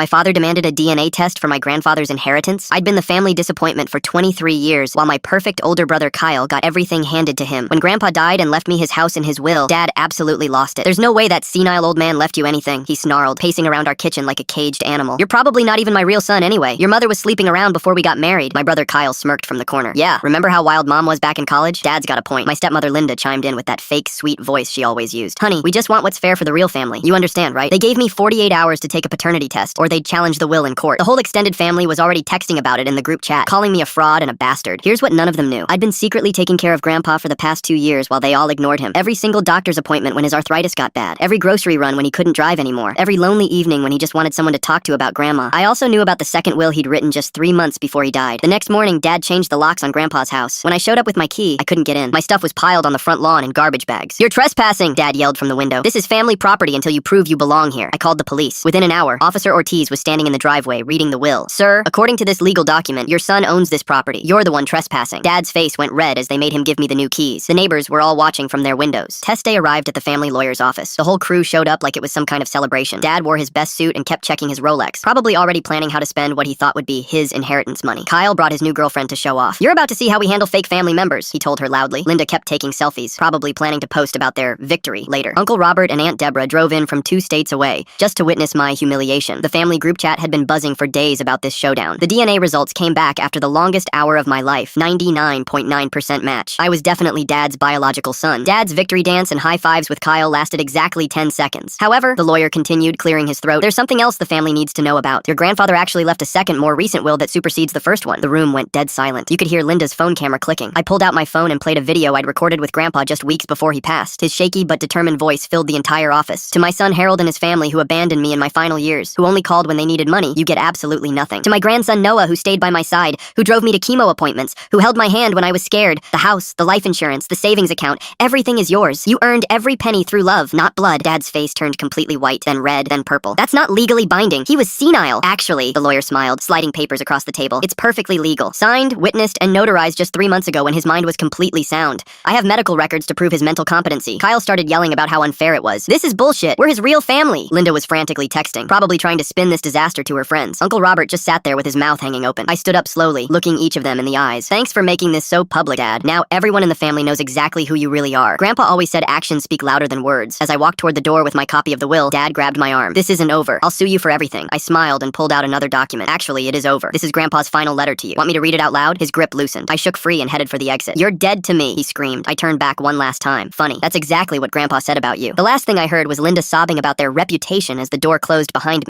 My father demanded a DNA test for my grandfather's inheritance. I'd been the family disappointment for 23 years, while my perfect older brother Kyle got everything handed to him. When Grandpa died and left me his house and his will, Dad absolutely lost it. There's no way that senile old man left you anything, he snarled, pacing around our kitchen like a caged animal. You're probably not even my real son anyway. Your mother was sleeping around before we got married. My brother Kyle smirked from the corner. Yeah, remember how wild Mom was back in college? Dad's got a point. My stepmother Linda chimed in with that fake, sweet voice she always used. Honey, we just want what's fair for the real family. You understand, right? They gave me 48 hours to take a paternity test, or they'd challenge the will in court. The whole extended family was already texting about it in the group chat, calling me a fraud and a bastard. Here's what none of them knew. I'd been secretly taking care of Grandpa for the past 2 years while they all ignored him. Every single doctor's appointment when his arthritis got bad. Every grocery run when he couldn't drive anymore. Every lonely evening when he just wanted someone to talk to about Grandma. I also knew about the second will he'd written just 3 months before he died. The next morning, Dad changed the locks on Grandpa's house. When I showed up with my key, I couldn't get in. My stuff was piled on the front lawn in garbage bags. You're trespassing, Dad yelled from the window. This is family property until you prove you belong here. I called the police. Within an hour, Officer Ortiz was standing in the driveway reading the will. Sir, according to this legal document, your son owns this property. You're the one trespassing. Dad's face went red as they made him give me the new keys. The neighbors were all watching from their windows. Test day arrived at the family lawyer's office. The whole crew showed up like it was some kind of celebration. Dad wore his best suit and kept checking his Rolex, probably already planning how to spend what he thought would be his inheritance money. Kyle brought his new girlfriend to show off. You're about to see how we handle fake family members, he told her loudly. Linda kept taking selfies, probably planning to post about their victory later. Uncle Robert and Aunt Deborah drove in from 2 states away, just to witness my humiliation. The family group chat had been buzzing for days about this showdown. The DNA results came back after the longest hour of my life, 99.9% match. I was definitely Dad's biological son. Dad's victory dance and high fives with Kyle lasted exactly 10 seconds. However, the lawyer continued, clearing his throat, there's something else the family needs to know about. Your grandfather actually left a second, more recent will that supersedes the first one. The room went dead silent. You could hear Linda's phone camera clicking. I pulled out my phone and played a video I'd recorded with Grandpa just weeks before he passed. His shaky but determined voice filled the entire office. To my son Harold and his family who abandoned me in my final years, who only called when they needed money, you get absolutely nothing. To my grandson Noah, who stayed by my side, who drove me to chemo appointments, who held my hand when I was scared, the house, the life insurance, the savings account, everything is yours. You earned every penny through love, not blood. Dad's face turned completely white, then red, then purple. That's not legally binding. He was senile. Actually, the lawyer smiled, sliding papers across the table. It's perfectly legal. Signed, witnessed, and notarized just 3 months ago when his mind was completely sound. I have medical records to prove his mental competency. Kyle started yelling about how unfair it was. This is bullshit. We're his real family. Linda was frantically texting, probably trying to spin this disaster to her friends. Uncle Robert just sat there with his mouth hanging open. I stood up slowly, looking each of them in the eyes. Thanks for making this so public, Dad. Now everyone in the family knows exactly who you really are. Grandpa always said actions speak louder than words. As I walked toward the door with my copy of the will, Dad grabbed my arm. This isn't over. I'll sue you for everything. I smiled and pulled out another document. Actually, it is over. This is Grandpa's final letter to you. Want me to read it out loud? His grip loosened. I shook free and headed for the exit. You're dead to me, he screamed. I turned back one last time. Funny. That's exactly what Grandpa said about you. The last thing I heard was Linda sobbing about their reputation as the door closed behind me.